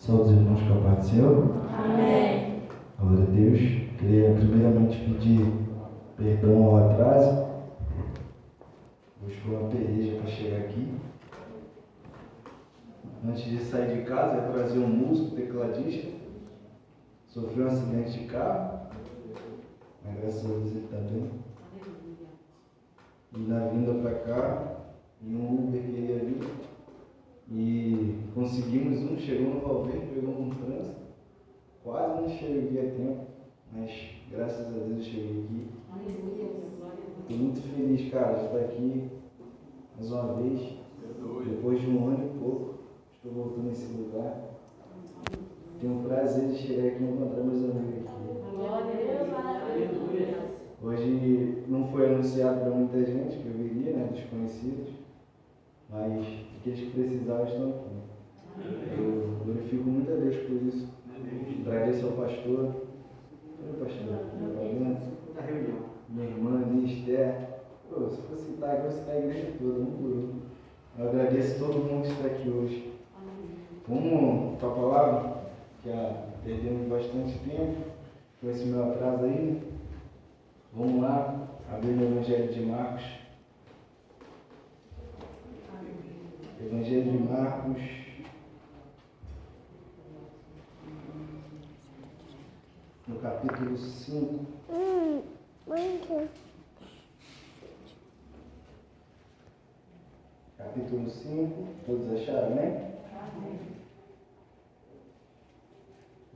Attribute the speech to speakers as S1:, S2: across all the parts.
S1: Saúde, irmãos, com a paz do Senhor.
S2: Amém.
S1: Glória a Deus. Queria primeiramente pedir perdão ao atraso. Hoje foi uma peleja para chegar aqui. Antes de sair de casa, eu trazia um músico, tecladista. Sofreu um acidente de carro, mas graças a Deus ele está bem. E na vinda para cá, em um Uber que ele ia vir, e conseguimos chegou no Valverde, pegou um trânsito, quase não cheguei a tempo, mas graças a Deus eu cheguei aqui. Estou muito feliz, cara, de estar aqui mais uma vez, depois de um ano e pouco, estou voltando nesse lugar. Tenho o prazer de chegar aqui e encontrar meus amigos aqui. Hoje não foi anunciado para muita gente que eu viria, né, desconhecidos, mas aqueles que precisavam estão aqui. Eu glorifico muito a Deus por isso. Agradeço ao pastor. Oi, pastor.
S3: Da reunião.
S1: Minha irmã, Esther. Pô, se for citar, eu vou citar a igreja toda, um por um. Eu agradeço todo mundo que está aqui hoje. Vamos para a palavra, que já perdemos bastante tempo com esse meu atraso aí. Vamos lá, abrir o Evangelho de Marcos. Evangelho de Marcos. No capítulo 5. Capítulo 5. Todos acharam, né?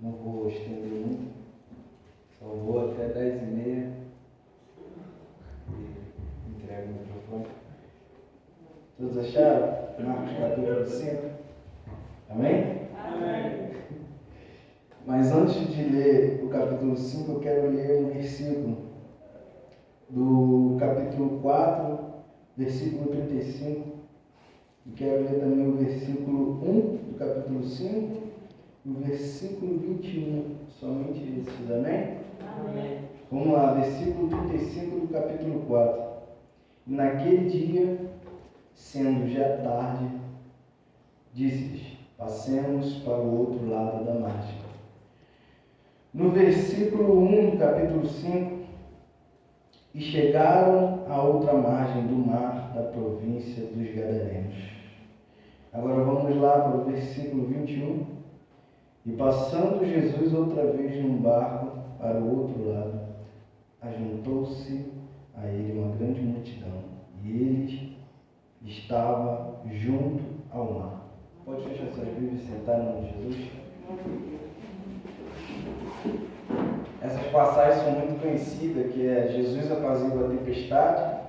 S1: Não vou estender muito. Só vou até 10h30. Entrego o microfone. Todos acharam? Marcos capítulo 5. Amém?
S2: Amém.
S1: Mas antes de ler o capítulo 5, eu quero ler um versículo do capítulo 4, versículo 35. E quero ler também o versículo 1 do capítulo 5 e o versículo 21. Somente esses, amém?
S2: Amém.
S1: Vamos lá, versículo 35 do capítulo 4. Naquele dia, sendo já tarde, disse-lhes: passemos para o outro lado da margem. No versículo 1 do capítulo 5, e chegaram à outra margem do mar da província dos Gadarenos. Agora vamos lá para o versículo 21. E passando Jesus outra vez num barco para o outro lado, ajuntou-se a ele uma grande multidão, e ele estava junto ao mar. Pode fechar suas Bíblias e sentar em nome de Jesus? Essas passagens são muito conhecidas, que é Jesus apazigua a tempestade,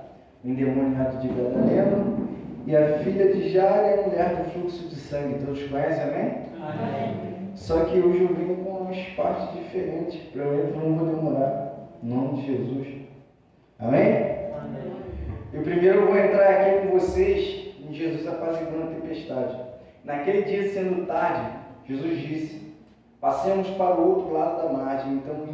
S1: o endemoniado de Gadareno e a filha de Jairo, a mulher do fluxo de sangue. Todos conhecem, amém?
S2: Amém.
S1: Só que hoje eu vim com umas partes diferentes. Prometo, não vou demorar. Em nome de Jesus. Amém?
S2: Amém.
S1: E primeiro eu vou entrar aqui com vocês em Jesus apaziguando a tempestade. Naquele dia, sendo tarde, Jesus disse: passemos para o outro lado da margem. Então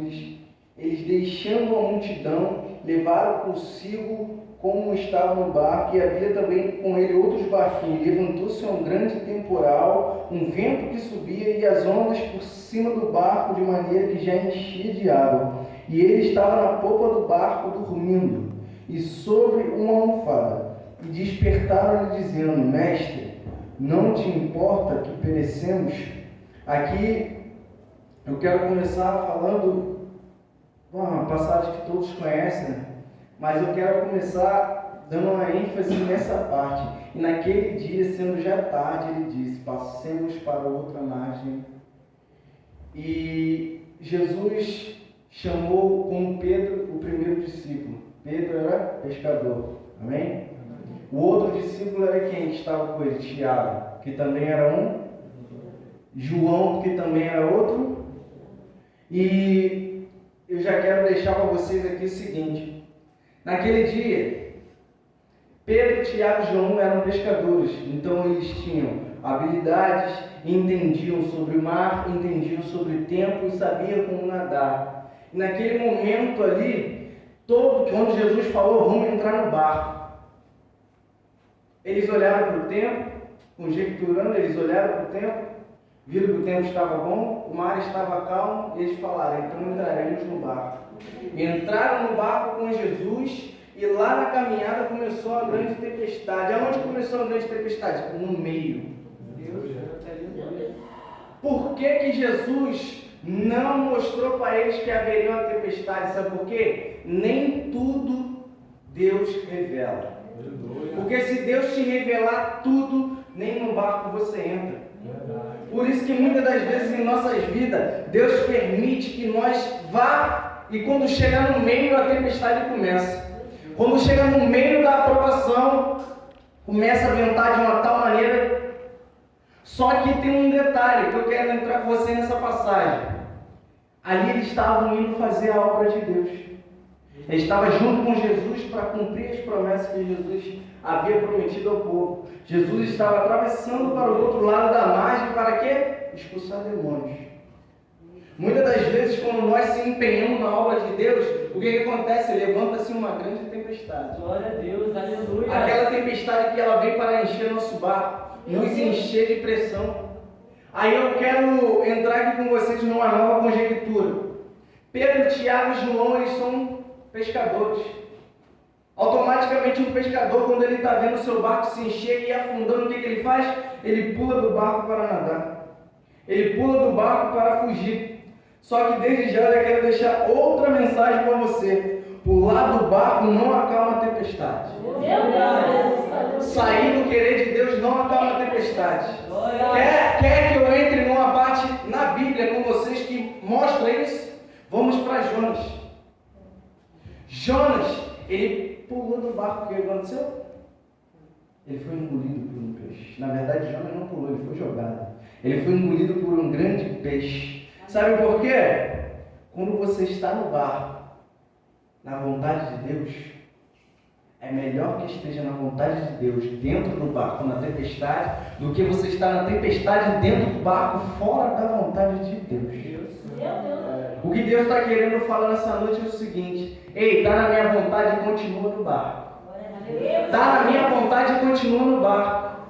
S1: eles deixando a multidão, levaram consigo como estava no barco, e havia também com ele outros barquinhos. Levantou-se um grande temporal, um vento que subia e as ondas por cima do barco, de maneira que já enchia de água. E ele estava na popa do barco dormindo, e sobre uma almofada. E despertaram-lhe dizendo: mestre, não te importa que perecemos? Aqui eu quero começar falando uma passagem que todos conhecem, né? Mas eu quero começar dando uma ênfase nessa parte. E naquele dia, sendo já tarde, ele disse: passemos para outra margem. E Jesus chamou como Pedro o primeiro discípulo. Pedro era pescador. Amém? O outro discípulo era quem que estava com ele? Tiago, que também era um. João, que também era outro. E eu já quero deixar para vocês aqui o seguinte. Naquele dia, Pedro, Tiago e João eram pescadores. Então eles tinham habilidades, entendiam sobre o mar, entendiam sobre o tempo e sabiam como nadar. E naquele momento ali, quando Jesus falou: vamos entrar no barco, eles olharam para o tempo, conjecturando, eles olharam para o tempo, Viram que o tempo estava bom, o mar estava calmo, e eles falaram, então entraremos no barco. Entraram no barco com Jesus, e lá na caminhada começou a grande tempestade. Aonde começou a grande tempestade? No meio. Por que que Jesus não mostrou para eles que haveria uma tempestade? Sabe por quê? Nem tudo Deus revela. Porque se Deus te revelar tudo, nem no barco você entra. Por isso que muitas das vezes em nossas vidas, Deus permite que nós vá, e quando chega no meio, a tempestade começa. Quando chega no meio da aprovação, começa a ventar de uma tal maneira. Só que tem um detalhe que eu quero entrar com você nessa passagem. Ali eles estavam indo fazer a obra de Deus. Eles estavam junto com Jesus para cumprir as promessas que Jesus havia prometido ao povo. Jesus estava atravessando para o outro lado da margem para quê? Expulsar demônios. Muitas das vezes, quando nós se empenhamos na obra de Deus, o que acontece? Levanta-se uma grande tempestade.
S2: Glória a Deus, aleluia.
S1: Aquela tempestade que ela vem para encher nosso barco, nos encher de pressão. Aí eu quero entrar aqui com vocês numa nova conjectura. Pedro, Tiago e João, eles são pescadores. Automaticamente um pescador, quando ele está vendo o seu barco se encher e ir afundando, o que ele faz? Ele pula do barco para nadar. Ele pula do barco para fugir. Só que desde já eu quero deixar outra mensagem para você. Pular do barco não acalma a tempestade. Sair do querer de Deus não acalma a tempestade. Quer que eu entre numa parte na Bíblia com vocês que mostra isso? Vamos para Jonas. Jonas, ele pulou do barco. O que aconteceu? Ele foi engolido por um peixe. Na verdade, Jonas não pulou, ele foi jogado. Ele foi engolido por um grande peixe. Sabe por quê? Quando você está no barco, na vontade de Deus, é melhor que esteja na vontade de Deus dentro do barco, na tempestade, do que você estar na tempestade dentro do barco, fora da vontade de Deus. O que Deus está querendo falar nessa noite é o seguinte: ei, está na minha vontade e continua no barco. Está na minha vontade e continua no barco.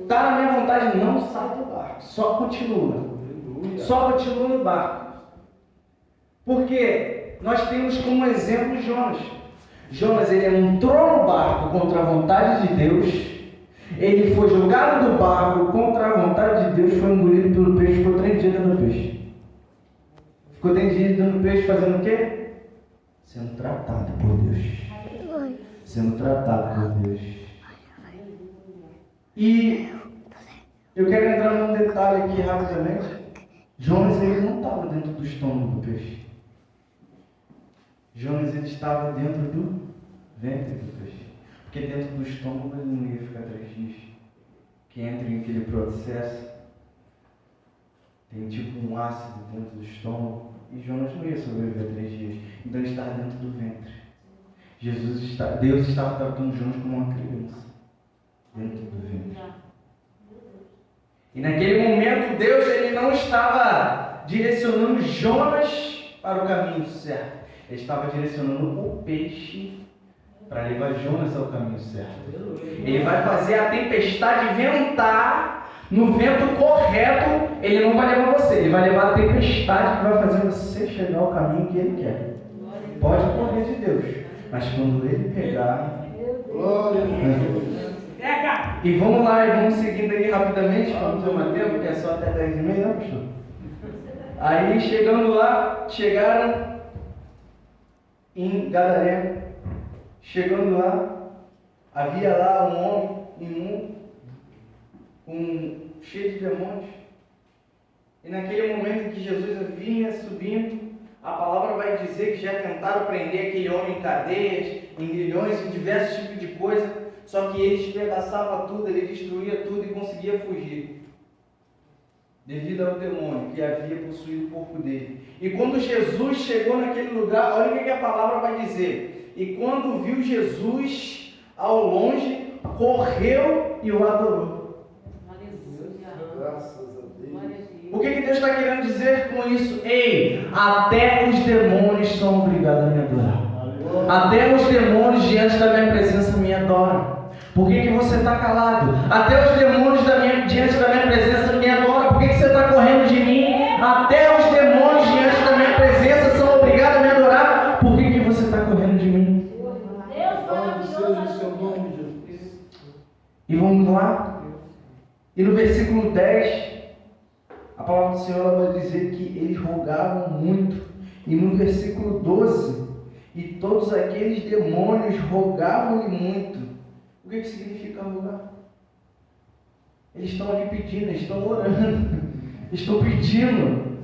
S1: Está na minha vontade, não sai do barco, só continua. Só continua no barco. Porque nós temos como exemplo Jonas. Jonas, ele entrou no barco contra a vontade de Deus. Ele foi jogado do barco contra a vontade de Deus, foi engolido pelo peixe, ficou 3 dias dentro do peixe. Ficou 3 dias dentro do peixe fazendo o quê? Sendo tratado por Deus. Sendo tratado por Deus. E eu quero entrar num detalhe aqui rapidamente. Jonas, ele não estava dentro do estômago do peixe. Jonas, ele estava dentro do ventre do peixe. Porque dentro do estômago ele não ia ficar 3 dias. Que entra em aquele processo, tem tipo um ácido dentro do estômago. E Jonas não ia sobreviver 3 dias. Então ele estava dentro do ventre. Deus estava tratando Jonas como uma criança. Dentro do ventre. E naquele momento Deus, ele não estava direcionando Jonas para o caminho certo. Ele estava direcionando o peixe para levar Jonas ao caminho certo. Ele vai fazer a tempestade ventar no vento correto. Ele não vai levar você, ele vai levar a tempestade que vai fazer você chegar ao caminho que ele quer. Pode correr de Deus, mas quando ele pegar... Glória a Deus. E vamos lá, e vamos seguindo aqui rapidamente, para não tomar tempo, que é só até 10h30, né, pastor? Aí, chegando lá, chegaram em Gadareno. Chegando lá, havia lá um homem imundo, cheio de demônios. E naquele momento em que Jesus vinha subindo, a palavra vai dizer que já tentaram prender aquele homem em cadeias, em grilhões, em diversos tipos de coisa. Só que ele despedaçava tudo, ele destruía tudo e conseguia fugir. Devido ao demônio que havia possuído o corpo dele. E quando Jesus chegou naquele lugar, olha o que a palavra vai dizer. E quando viu Jesus ao longe, correu e o adorou.
S3: Graças a Deus.
S1: O que Deus está querendo dizer com isso? Ei, até os demônios são obrigados a me adorar. Até os demônios diante da minha presença me adoram. Por que você está calado? Até os demônios diante da minha presença me adoram. Por que você Vamos lá. E no versículo 10, a palavra do Senhor vai dizer que eles rogavam muito. E no versículo 12, e todos aqueles demônios rogavam-lhe muito. O que significa rogar? Eles estão ali pedindo, eles estão orando, estão pedindo.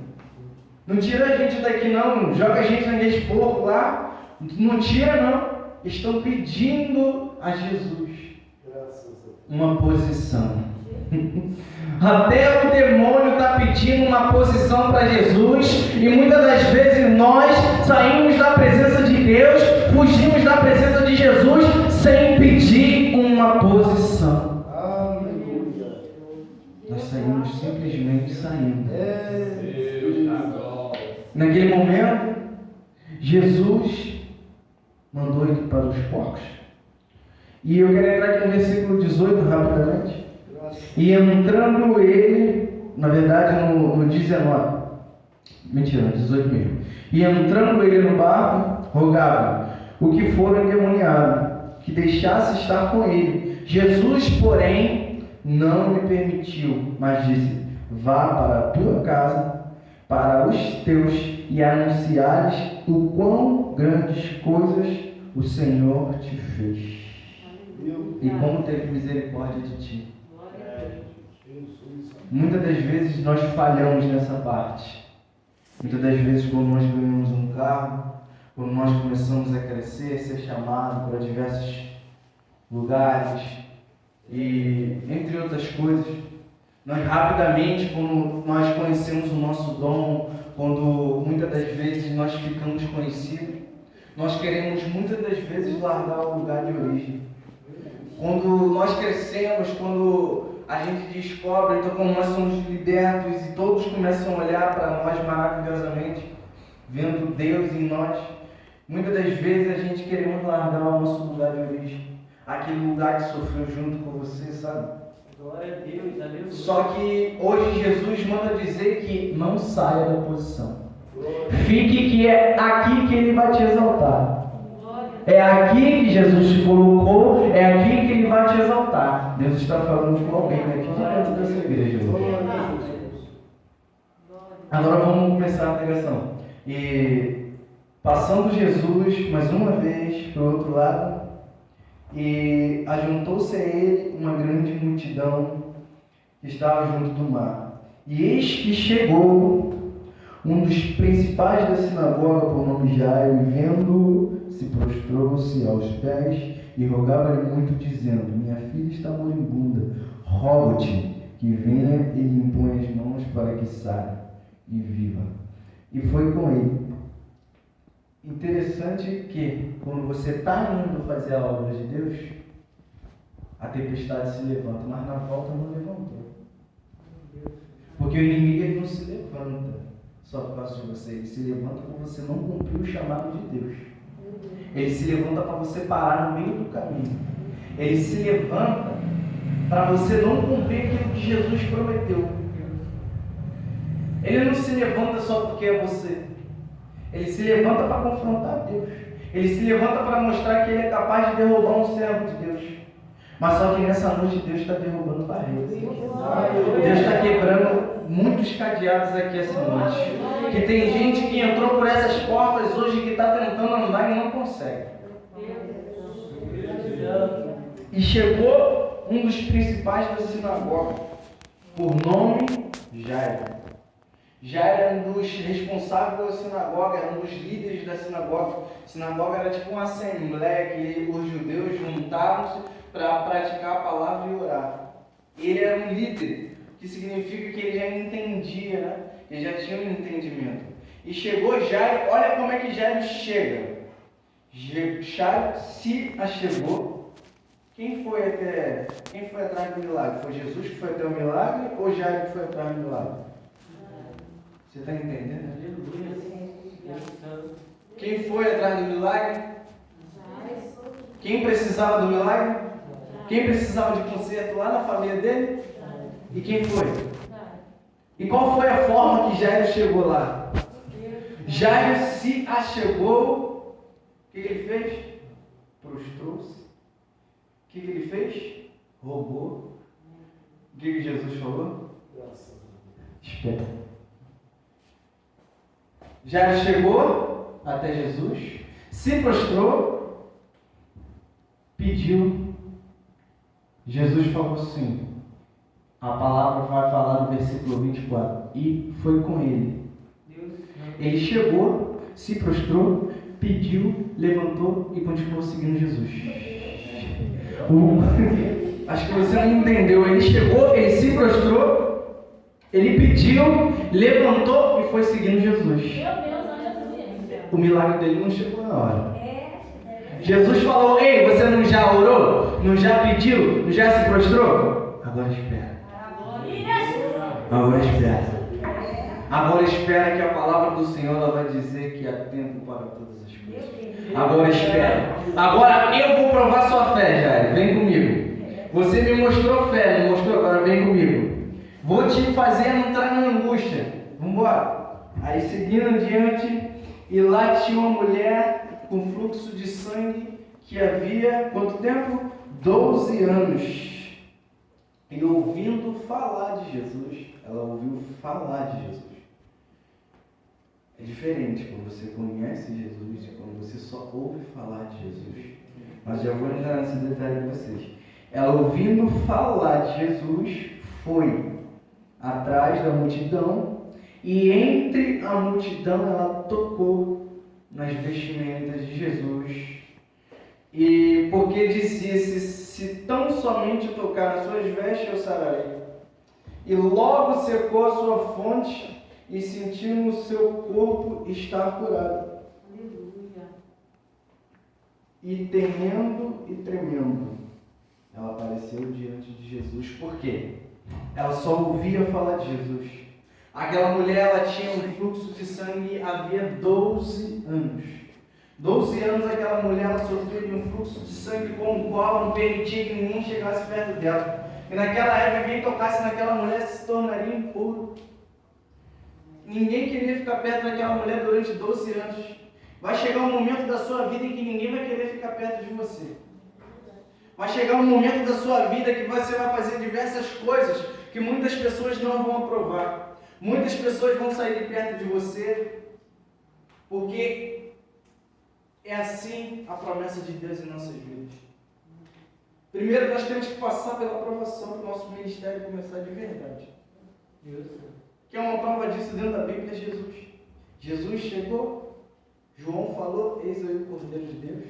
S1: Não tira a gente daqui não, joga a gente naquele porco lá, não tira não. Estão pedindo a Jesus uma posição. Até o demônio está pedindo uma posição para Jesus, e muitas das vezes nós saímos da presença de Deus, fugimos da presença de Jesus sem pedir uma posição.
S3: Aleluia.
S1: Nós saímos, simplesmente saímos. Naquele momento, Jesus mandou ele para os porcos. E eu quero entrar aqui no versículo 18 rapidamente. E entrando ele, na verdade no 19, mentira, no 18 mesmo. E entrando ele no barco, rogava o que for endemoniado, que deixasse estar com ele. Jesus, porém, não lhe permitiu, mas disse: vá para a tua casa, para os teus, e anunciares o quão grandes coisas o Senhor te fez. E como teve misericórdia de ti. Muitas das vezes nós falhamos nessa parte. Muitas das vezes, quando nós ganhamos um carro, quando nós começamos a crescer, ser chamado para diversos lugares, e entre outras coisas, nós rapidamente, quando nós conhecemos o nosso dom, quando muitas das vezes nós ficamos conhecidos, nós queremos muitas das vezes largar o lugar de origem. Quando nós crescemos, quando a gente descobre, então como nós somos libertos e todos começam a olhar para nós maravilhosamente, vendo Deus em nós, muitas das vezes a gente queremos largar o nosso lugar de origem, aquele lugar que sofreu junto com você, sabe?
S2: Glória a Deus, aleluia.
S1: Só que hoje Jesus manda dizer que não saia da posição. Fique, que é aqui que Ele vai te exaltar. É aqui que Jesus te colocou, é aqui que Ele vai te exaltar. Deus está falando com alguém aqui dentro dessa igreja. Agora vamos começar a pregação. E passando Jesus mais uma vez para o outro lado, e ajuntou-se a ele uma grande multidão que estava junto do mar. E eis que chegou um dos principais da sinagoga, por nome Jairo, e vendo-o, se prostrou-se aos pés e rogava-lhe muito, dizendo: minha filha está moribunda, rogo-te que venha e lhe impõe as mãos para que saia e viva. E foi com ele. Interessante que, quando você está indo fazer a obra de Deus, a tempestade se levanta, mas na volta não levantou. Porque o inimigo ele não se levanta só por causa de você, ele se levanta por você não cumprir o chamado de Deus. Ele se levanta para você parar no meio do caminho. Ele se levanta para você não cumprir aquilo que Jesus prometeu. Ele não se levanta só porque é você. Ele se levanta para confrontar Deus. Ele se levanta para mostrar que ele é capaz de derrubar um servo de Deus. Mas só que nessa noite Deus está derrubando barreiras. Deus está quebrando muitos cadeados aqui essa noite. Que tem gente que entrou por essas portas hoje que está tentando andar e não consegue. E chegou um dos principais da sinagoga, por nome Jairo. Jairo era um dos responsáveis da sinagoga, era um dos líderes da sinagoga. A sinagoga era tipo uma assembleia que os judeus juntavam-se para praticar a palavra e orar. Ele era um líder, que significa que ele já entendia, né? Ele já tinha um entendimento. E chegou Jairo, olha como é que Jairo chega. Jairo se achegou. Quem foi atrás do milagre? Foi Jesus que foi até o milagre ou Jairo que foi atrás do milagre? Você está entendendo? Quem foi atrás do milagre? Quem precisava do milagre? Quem precisava de conserto lá na família dele? E quem foi? E qual foi a forma que Jairo chegou lá? Jairo se achegou. O que ele fez? Prostrou-se. O que ele fez? rogou. O que Jesus falou? Espera. Jairo chegou até Jesus, se prostrou, pediu. Jesus falou assim, a palavra vai falar no versículo 24, e foi com ele. Ele chegou, se prostrou, pediu, levantou e continuou seguindo Jesus. Acho que você não entendeu. Ele chegou, ele se prostrou, ele pediu, levantou e foi seguindo Jesus. O milagre dele não chegou na hora. Jesus falou, ei, você não já orou? Não já pediu? Não já se prostrou? Agora espera. Agora espera. Agora espera que a palavra do Senhor ela vai dizer que há tempo para todas as coisas. Agora espera. Agora eu vou provar sua fé, Jairo. Vem comigo. Você me mostrou fé, não mostrou? Agora vem comigo. Vou te fazer entrar na angústia. Vamos embora. Aí seguindo adiante, e lá tinha uma mulher com fluxo de sangue que havia, quanto tempo? 12 anos. E ouvindo falar de Jesus, ela ouviu falar de Jesus. É diferente quando você conhece Jesus e quando você só ouve falar de Jesus. Mas já vou entrar nesse detalhe com vocês. Ela ouvindo falar de Jesus, foi atrás da multidão e entre a multidão ela tocou nas vestimentas de Jesus. E porque dizia, se tão somente tocar nas suas vestes eu sararei. E logo secou a sua fonte e sentiu no seu corpo estar curado.
S3: Aleluia.
S1: E temendo e tremendo, ela apareceu diante de Jesus. Por quê? Ela só ouvia falar de Jesus. Aquela mulher, ela tinha um fluxo de sangue havia 12 anos. 12 anos aquela mulher ela sofria de um fluxo de sangue com o qual não permitia que ninguém chegasse perto dela. E naquela época, quem tocasse naquela mulher se tornaria impuro. Ninguém queria ficar perto daquela mulher durante 12 anos. Vai chegar um momento da sua vida em que ninguém vai querer ficar perto de você. Vai chegar um momento da sua vida que você vai fazer diversas coisas que muitas pessoas não vão aprovar. Muitas pessoas vão sair de perto de você porque é assim a promessa de Deus em nossas vidas. Primeiro nós temos que passar pela aprovação para o nosso ministério começar de verdade. Que é uma prova disso dentro da Bíblia é Jesus. Jesus chegou, João falou, eis aí o Cordeiro de Deus.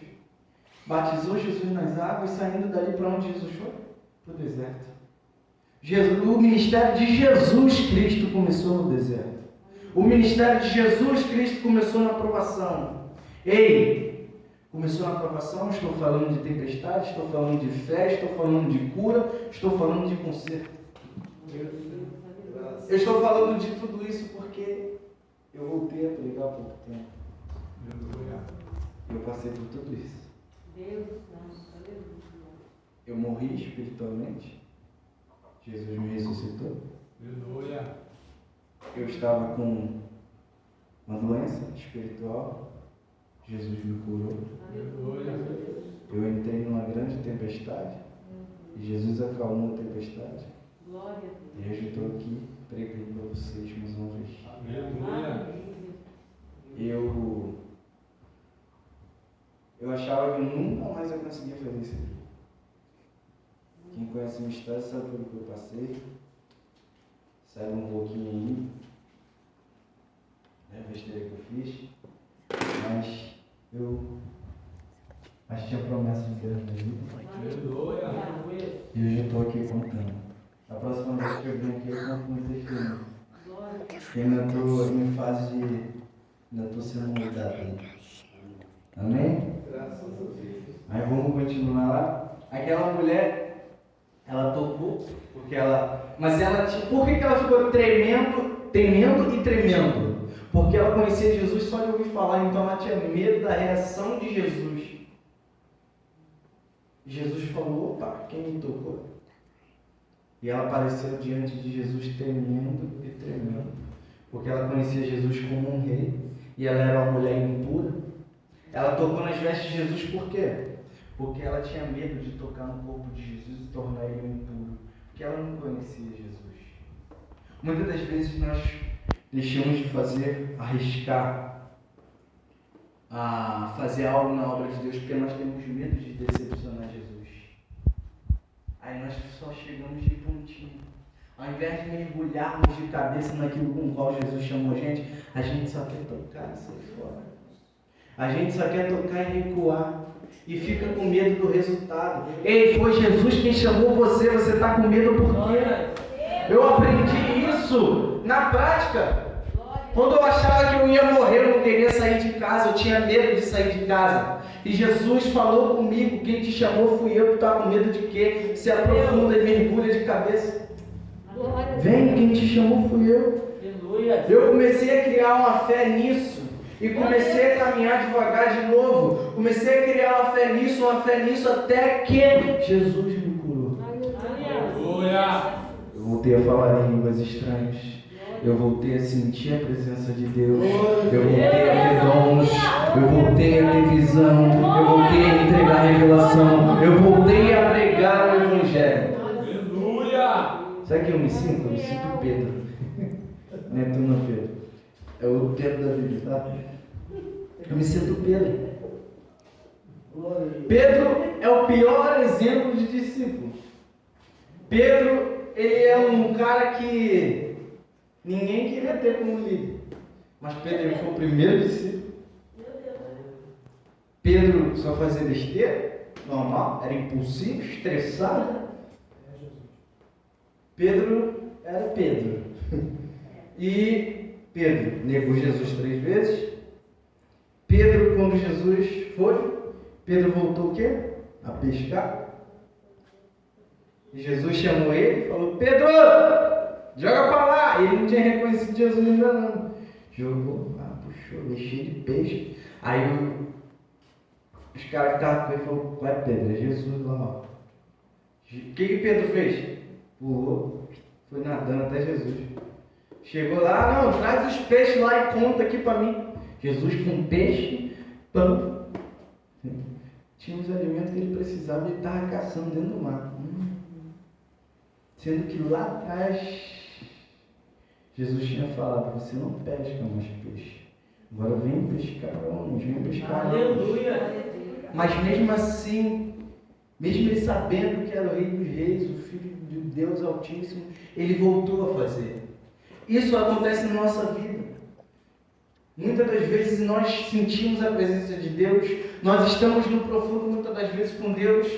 S1: Batizou Jesus nas águas, saindo dali para onde Jesus foi? Para o deserto. O ministério de Jesus Cristo começou no deserto. O ministério de Jesus Cristo começou na aprovação. Ei, começou na aprovação, estou falando de tempestade, estou falando de fé, estou falando de cura, estou falando de conserto. Eu estou falando de tudo isso porque eu voltei a pregar há pouco tempo. Eu passei por tudo isso. Eu morri espiritualmente. Jesus me ressuscitou. Eu estava com uma doença espiritual. Jesus me curou. Eu entrei numa grande tempestade. E Jesus acalmou a tempestade. E hoje eu estou aqui pregando para vocês mais uma vez. Eu achava que eu nunca mais ia conseguir fazer isso aqui. Quem conhece a minha história sabe pelo que eu passei. Sabe um pouquinho aí. A besteira que eu fiz. Mas tinha promessa de Deus na vida. E hoje eu estou aqui contando. A próxima vez que eu venho aqui eu conto meu testemunho. Eu ainda estou em fase de... ainda estou sendo moldado. Amém? Graças a Deus. Aí vamos continuar lá. Aquela mulher, ela tocou, porque ela... Mas ela... Por que ela ficou temendo e tremendo? Porque ela conhecia Jesus só de ouvir falar, então ela tinha medo da reação de Jesus. Jesus falou, opa, quem me tocou? E ela apareceu diante de Jesus temendo e tremendo, porque ela conhecia Jesus como um rei, e ela era uma mulher impura. Ela tocou nas vestes de Jesus por quê? Porque ela tinha medo de tocar no corpo de Jesus e tornar ele impuro. Porque ela não conhecia Jesus. Muitas das vezes nós deixamos de arriscar a fazer algo na obra de Deus porque nós temos medo de decepcionar Jesus. Aí nós só chegamos de pontinho. Ao invés de mergulharmos de cabeça naquilo com o qual Jesus chamou a gente só quer tocar e sair fora. A gente só quer tocar e recuar. E fica com medo do resultado. Ei, foi Jesus quem chamou você, você está com medo por quê? Eu aprendi isso na prática. Quando eu achava que eu ia morrer, eu não queria sair de casa, eu tinha medo de sair de casa. E Jesus falou comigo, quem te chamou fui eu, que está com medo de quê? Se aprofunda e mergulha de cabeça. Vem, quem te chamou fui eu. Eu comecei a criar uma fé nisso. E comecei a caminhar devagar de novo. Comecei a criar uma fé nisso, até que Jesus me curou. Eu voltei a falar em línguas estranhas. Eu voltei a sentir a presença de Deus. Eu voltei a ter dons. Eu voltei a ter visão. Eu voltei a entregar revelação. Eu voltei a pregar o Evangelho. Sabe que eu me sinto? Eu me sinto Pedro. Não é tu não, Pedro. É o Pedro da Bíblia, tá? Eu me sinto Pedro. Pedro é o pior exemplo de discípulo. Pedro, ele é um cara que ninguém queria ter como líder. Mas Pedro ele foi o primeiro discípulo. Pedro só fazia besteira, normal, era impulsivo, estressado. Pedro era Pedro. E Pedro negou Jesus 3 vezes. Pedro, quando Jesus foi, Pedro voltou o quê? A pescar. E Jesus chamou ele e falou: Pedro, joga para lá. Ele não tinha reconhecido Jesus ainda não. Jogou, puxou, cheio de peixe. Aí os caras que estavam com ele falaram: qual é Pedro? É Jesus lá. O que Pedro fez? Pulou, foi nadando até Jesus. Chegou lá, não, traz os peixes lá e conta aqui para mim. Jesus com peixe, pão. Tinha os alimentos que ele precisava e ele estava caçando dentro do mar. Sendo que lá atrás, Jesus tinha falado: você não pesca mais peixe. Agora vem pescar homens, vem pescar homens.
S2: Aleluia!
S1: Mas mesmo assim, mesmo ele sabendo que era o Rei dos Reis, o Filho de Deus Altíssimo, ele voltou a fazer. Isso acontece na nossa vida. Muitas das vezes nós sentimos a presença de Deus, nós estamos no profundo muitas das vezes com Deus,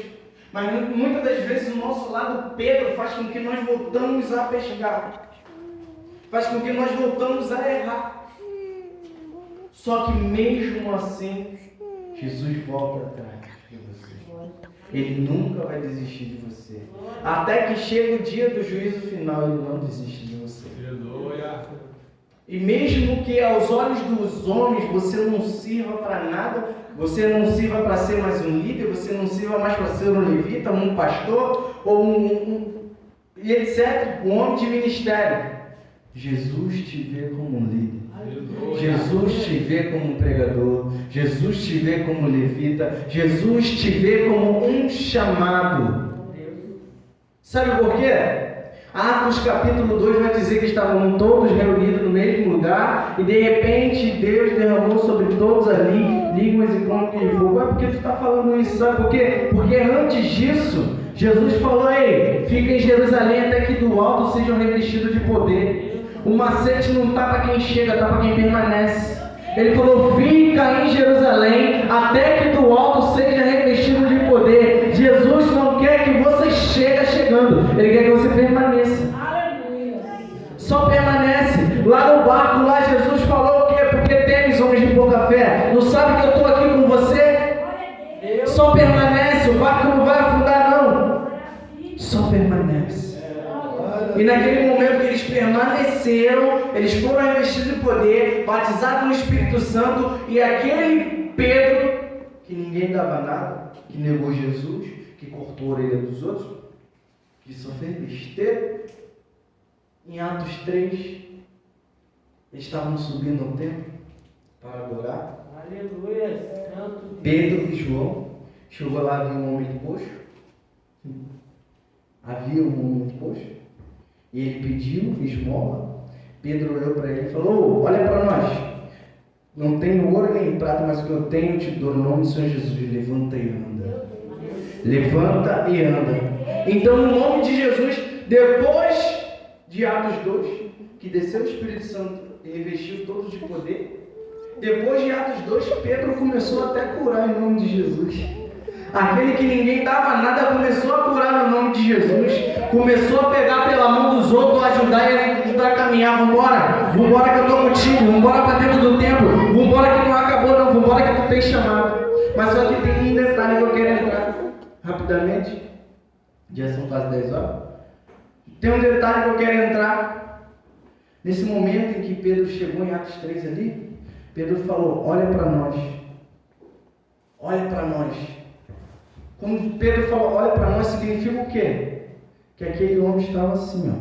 S1: mas muitas das vezes o nosso lado Pedro faz com que nós voltamos a pescar, faz com que nós voltamos a errar. Só que mesmo assim, Jesus volta atrás de você. Ele nunca vai desistir de você. Até que chega o dia do juízo final, ele não desiste de você. E mesmo que aos olhos dos homens você não sirva para nada, você não sirva para ser mais um líder, você não sirva mais para ser um levita, um pastor, ou e etc., um homem de ministério, Jesus te vê como um líder. Jesus te vê como um pregador. Jesus te vê como levita. Jesus te vê como um chamado. Sabe por quê? Atos capítulo 2 vai dizer que estavam todos reunidos no mesmo lugar e de repente Deus derramou sobre todos as línguas e como de fogo. Por que tu está falando isso? Sabe por quê? Porque antes disso Jesus falou: ei, fica em Jerusalém até que do alto sejam revestidos de poder. O macete não está para quem chega, está para quem permanece. Ele falou: fica em Jerusalém até que do alto seja revestido de poder. Jesus não quer que você chegue chegando, Ele quer que você permaneça. Só permanece. Lá no barco, lá Jesus falou o quê? Porque temes homens de pouca fé. Não sabe que eu estou aqui com você? Só permanece, o barco não vai afundar não. Só permanece. E naquele momento que eles permaneceram, eles foram revestidos de poder, batizados no Espírito Santo, e aquele Pedro, que ninguém dava nada, que negou Jesus, que cortou a orelha dos outros, que só fez besteira, em Atos 3, eles estavam subindo ao templo para adorar.
S2: Aleluia, Santo
S1: Pedro e João Chegou lá, havia um homem de coxo. Havia um homem de coxo. E ele pediu esmola. Pedro olhou para ele e falou: olha para nós. Não tenho ouro nem prata, mas o que eu tenho eu te dou no nome do Senhor Jesus. Levanta e anda. Levanta e anda. Então, no nome de Jesus, depois de Atos 2, que desceu o Espírito Santo e revestiu todos de poder, depois de Atos 2, Pedro começou até a curar em nome de Jesus. Aquele que ninguém dava nada começou a curar no nome de Jesus. Começou a pegar pela mão dos outros, ajudar a caminhar. Vambora que eu estou contigo. Vambora para dentro do templo. Vambora que não acabou não. Vambora que tu tem chamado. Mas só que tem um detalhe que eu quero entrar rapidamente. Já são quase 10 horas. Tem um detalhe que eu quero entrar. Nesse momento em que Pedro chegou em Atos 3 ali, Pedro falou: olha para nós. Olha para nós. Quando Pedro falou, olha para nós, significa o quê? Que aquele homem estava assim, ó.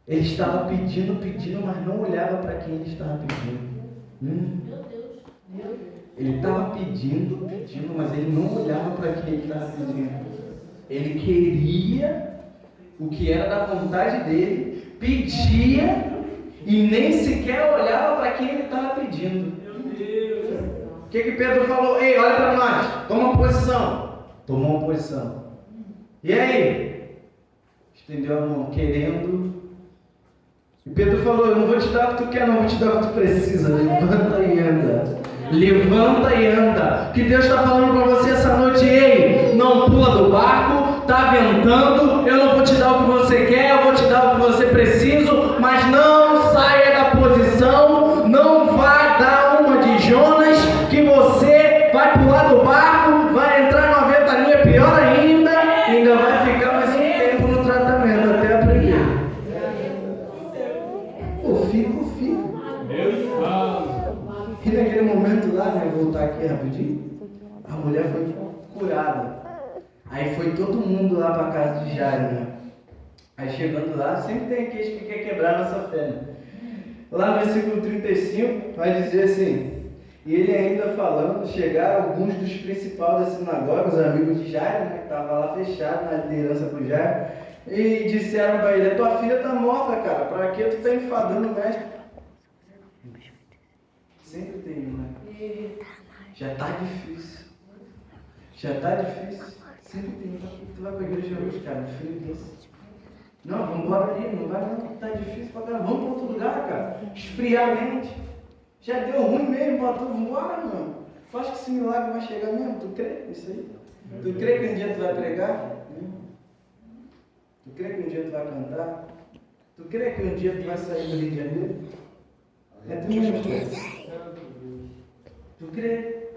S1: Ele estava pedindo, mas não olhava para quem ele estava pedindo.
S3: Meu Deus.
S1: Ele estava pedindo, mas ele não olhava para quem ele estava pedindo. Ele queria o que era da vontade dele, pedia e nem sequer olhava para quem ele estava pedindo. O que Pedro falou? Ei, olha para nós, toma uma posição. Tomou uma posição. E aí? Estendeu a mão, querendo. E Pedro falou: eu não vou te dar o que tu quer, não vou te dar o que tu precisa. Levanta e anda. Levanta e anda. O que Deus está falando para você essa noite? Ei, não pula do barco, está ventando. Eu não vou te dar o que você quer, eu vou te dar o que você precisa. Mas não saia da posição. Não vá dar uma de Jonas, que você vai pular do barco, vai entrar numa ventania pior ainda vai ficar mais um tempo no tratamento até aprender. Fico. E naquele momento lá, vou voltar aqui rapidinho, a mulher foi curada. Aí foi todo mundo lá para a casa de Jairo, né? Aí chegando lá, sempre tem aqueles que quer quebrar a nossa fé, né? Lá no versículo 35, vai dizer assim: e ele ainda falando, chegaram alguns dos principais da sinagoga, os amigos de Jairo, né, que estavam lá fechados na liderança com Jairo, e disseram para ele: a tua filha está morta, cara, para que tu está enfadando o mestre? Sempre tem, né? Já está difícil. Sempre tem. Tu vai para a igreja hoje, cara, filho desse. Não, vamos embora ali, não vai não, está difícil para caramba. Vamos para outro lugar, cara. Esfriar a mente. Já deu ruim mesmo, vamos embora, mano. Tu acha que esse milagre vai chegar mesmo? Tu crê nisso aí? Tu crê que um dia tu vai pregar? Tu crê que um dia tu vai cantar? Tu crê que um dia tu vai sair do Rio de Janeiro? É tu mesmo. Tu crê?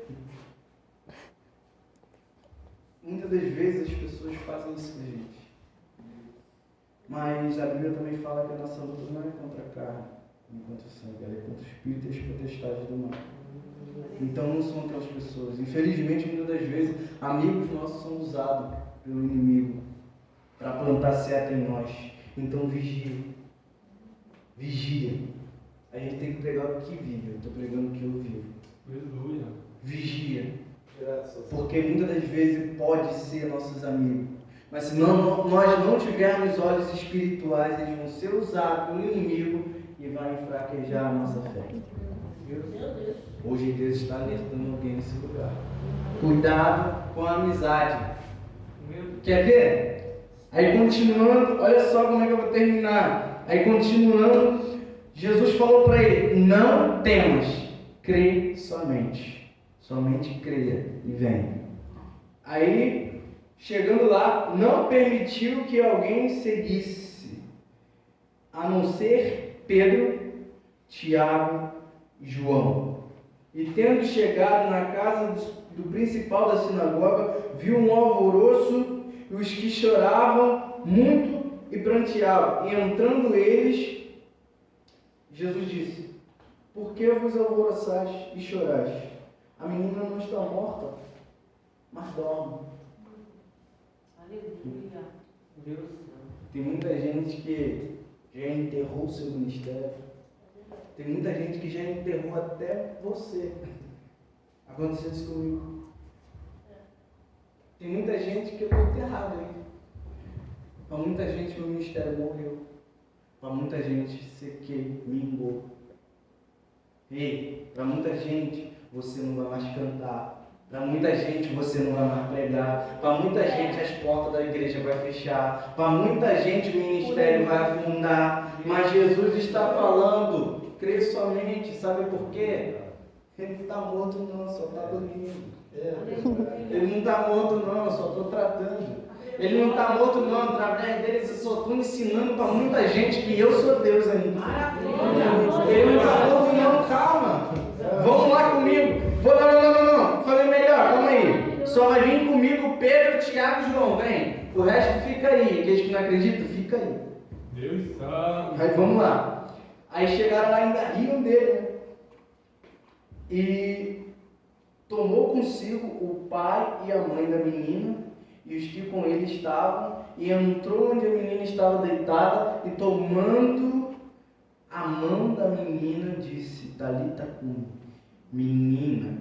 S1: Muitas das vezes as pessoas fazem isso com a gente. Mas a Bíblia também fala que a nossa luta não é contra a carne, nem contra o sangue, ela é contra o espírito e as potestades do mal. Então não são aquelas pessoas. Infelizmente, muitas das vezes, amigos nossos são usados pelo inimigo para plantar seta em nós. Então vigia. A gente tem que pregar o que vive. Eu estou pregando o que eu vivo.
S2: Aleluia.
S1: Vigia. Porque muitas das vezes pode ser nossos amigos. Mas se nós não tivermos olhos espirituais, eles vão ser usados pelo inimigo e vai enfraquejar a nossa fé. Hoje Deus está alertando alguém nesse lugar. Cuidado com a amizade. Quer ver? Aí continuando, olha só como é que eu vou terminar. Aí continuando, Jesus falou para ele: não temas, crê somente. Somente creia e venha. Aí, chegando lá, não permitiu que alguém seguisse, a não ser Pedro, Tiago e João. E tendo chegado na casa do principal da sinagoga, viu um alvoroço e os que choravam muito e pranteavam. E entrando eles, Jesus disse: por que vos alvoroçais e chorais? A menina não está morta, mas dorme.
S3: Aleluia.
S2: Deus.
S1: Tem muita gente que já enterrou o seu ministério. Tem muita gente que já enterrou até você. Aconteceu isso comigo. Tem muita gente que eu estou enterrado aí. Para muita gente meu ministério morreu. Para muita gente sequei, mingou. Ei, para muita gente você não vai mais cantar. Para muita gente você não vai mais pregar. Para muita gente as portas da igreja vai fechar. Para muita gente o ministério vai afundar. Mas Jesus está falando, crê somente, sabe por quê? Ele não está morto não, só está dormindo. Ele não está morto não, eu só estou tratando. Ele não está morto não, através dele eu só estou ensinando para muita gente que eu sou Deus ainda. Ele não está morto não, calma. Vamos lá comigo. Não. Falei melhor, calma aí. Só vai vir comigo Pedro, Tiago e João, vem. O resto fica aí. Aqueles que não acreditam, fica aí.
S4: Deus sabe.
S1: Aí vamos lá. Aí chegaram lá e ainda riam dele, né? E tomou consigo o pai e a mãe da menina e os que com ele estavam, e entrou onde a menina estava deitada, e tomando a mão da menina, disse: Talita cumi, menina,